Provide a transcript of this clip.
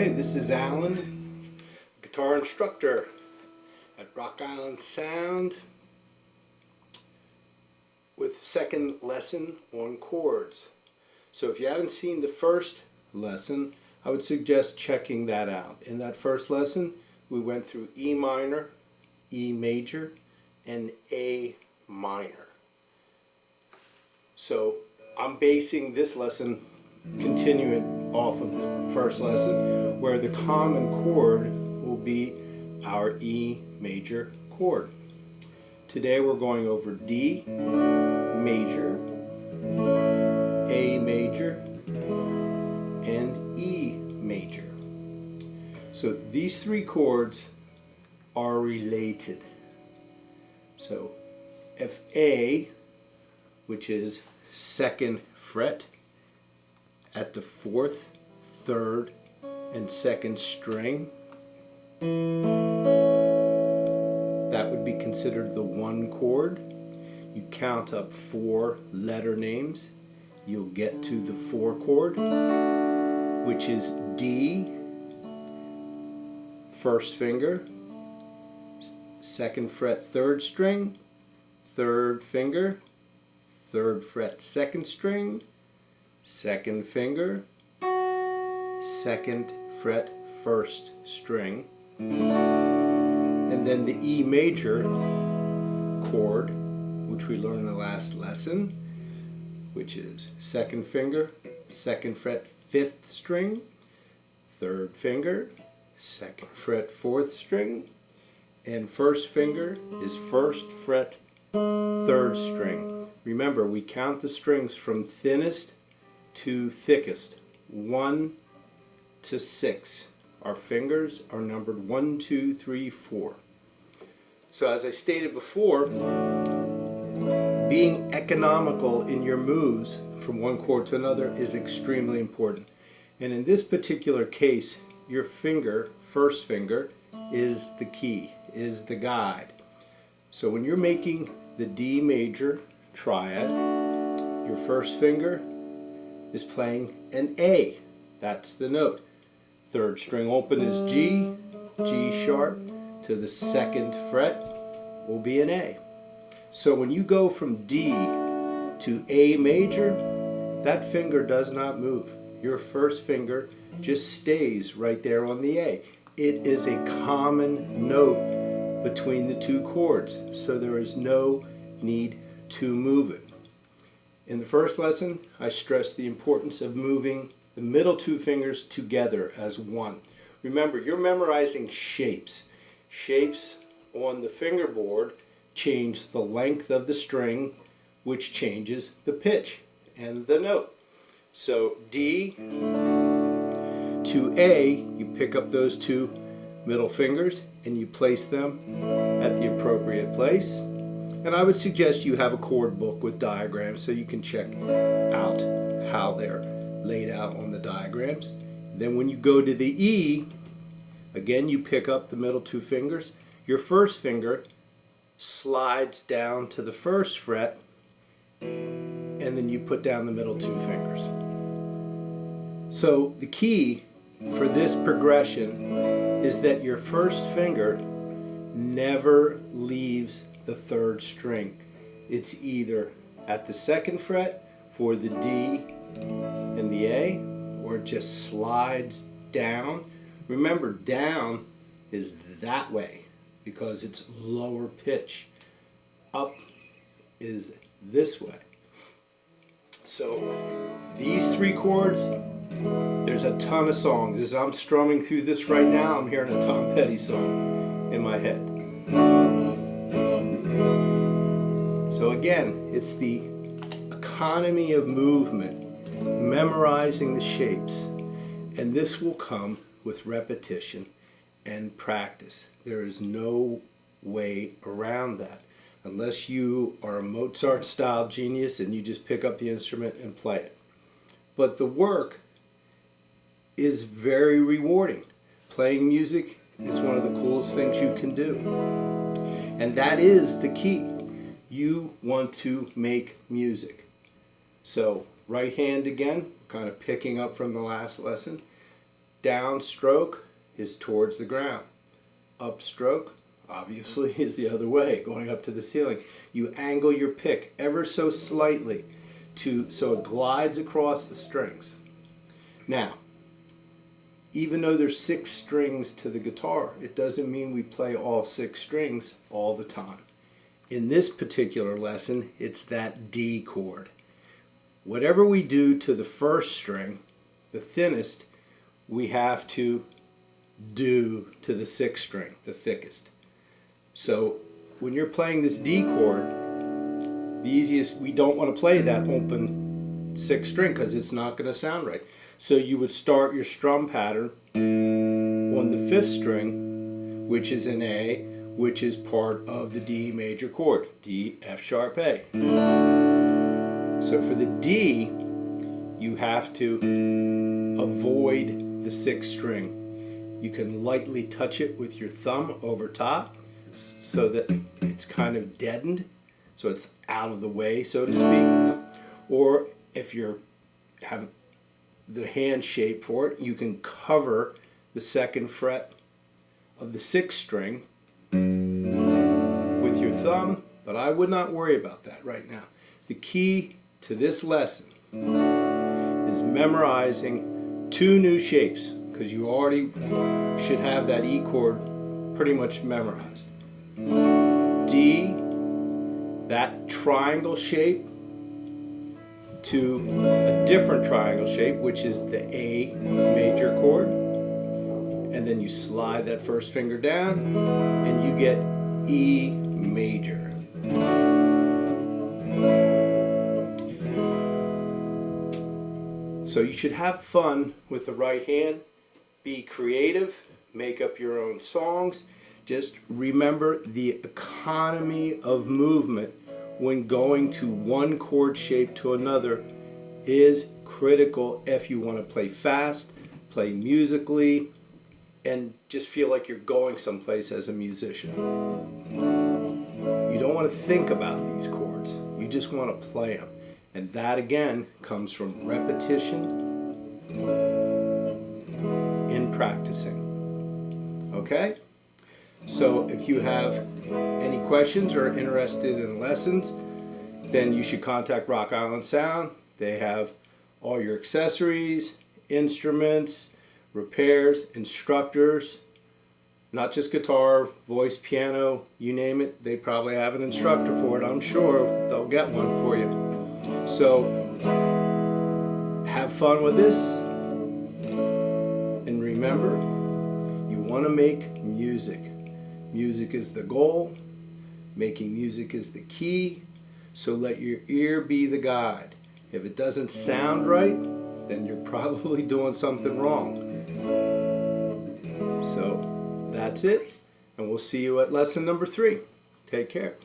Hi, this is Alan, guitar instructor at Rock Island Sound with second lesson on chords. So if you haven't seen the first lesson, I would suggest checking that out. In that first lesson, we went through E minor, E major, and A minor. So I'm basing this lesson continuing off of the first lesson, where the common chord will be our E major chord. Today we're going over D major, A major, and E major. So these three chords are related. So if A, which is second fret at the fourth, third, and second string, that would be considered the one chord. You count up 4 letter names, you'll get to the 4 chord, which is D, first finger, second fret, third string, third finger, third fret, second string, second finger, second fret, first string, and then the E major chord, which we learned in the last lesson, which is second finger, second fret, fifth string, third finger, second fret, fourth string, and first finger is first fret, third string. Remember, we count the strings from thinnest to thickest, 1 to 6. Our fingers are numbered 1, 2, 3, 4. So as I stated before, being economical in your moves from one chord to another is extremely important. And in this particular case, your finger, first finger, is the key, is the guide. So when you're making the D major triad, your first finger is playing an A. That's the note. Third string open is G, G sharp to the second fret will be an A. So when you go from D to A major, that finger does not move. Your first finger just stays right there on the A. It is a common note between the two chords, so there is no need to move it. In the first lesson, I stressed the importance of moving the middle two fingers together as one. Remember, you're memorizing shapes. Shapes on the fingerboard change the length of the string, which changes the pitch and the note. So D to A, you pick up those two middle fingers and you place them at the appropriate place. And I would suggest you have a chord book with diagrams so you can check out how they're laid out on the diagrams. Then when you go to the E, again you pick up the middle two fingers. Your first finger slides down to the first fret, and then you put down the middle two fingers. So the key for this progression is that your first finger never leaves the third string. It's either at the second fret for the D and the A, or it just slides down. Remember, down is that way because it's lower pitch. Up is this way. So these three chords, there's a ton of songs. As I'm strumming through this right now, I'm hearing a Tom Petty song in my head. So again, it's the economy of movement, memorizing the shapes, and this will come with repetition and practice. There is no way around that unless you are a Mozart style genius and you just pick up the instrument and play it. But the work is very rewarding. Playing music is one of the coolest things you can do, and that is the key. You want to make music. So right hand again, kind of picking up from the last lesson. Downstroke is towards the ground. Upstroke, obviously, is the other way, going up to the ceiling. You angle your pick ever so slightly so it glides across the strings. Now, even though there's 6 strings to the guitar, it doesn't mean we play all 6 strings all the time. In this particular lesson, it's that D chord. Whatever we do to the first string, the thinnest, we have to do to the 6th string, the thickest. So when you're playing this D chord, the easiest, we don't want to play that open 6th string because it's not going to sound right. So you would start your strum pattern on the 5th string, which is an A, which is part of the D major chord, D, F sharp, A. So for the D, you have to avoid the 6th string. You can lightly touch it with your thumb over top so that it's kind of deadened, so it's out of the way, so to speak. Or if you have the hand shape for it, you can cover the 2nd fret of the 6th string with your thumb, but I would not worry about that right now. The key to this lesson is memorizing 2 new shapes, because you already should have that E chord pretty much memorized. D, that triangle shape, to a different triangle shape, which is the A major chord, and then you slide that first finger down and you get E major. So you should have fun with the right hand, be creative, make up your own songs. Just remember the economy of movement when going to one chord shape to another is critical if you want to play fast, play musically, and just feel like you're going someplace as a musician. You don't want to think about these chords, you just want to play them. And that again comes from repetition in practicing. Okay? So if you have any questions or are interested in lessons, then you should contact Rock Island Sound. They have all your accessories, instruments, repairs, instructors, not just guitar, voice, piano, you name it. They probably have an instructor for it. I'm sure they'll get one for you. So have fun with this, and remember, you want to make music. Music is the goal, making music is the key, so let your ear be the guide. If it doesn't sound right, then you're probably doing something wrong. So that's it, and we'll see you at lesson number 3. Take care.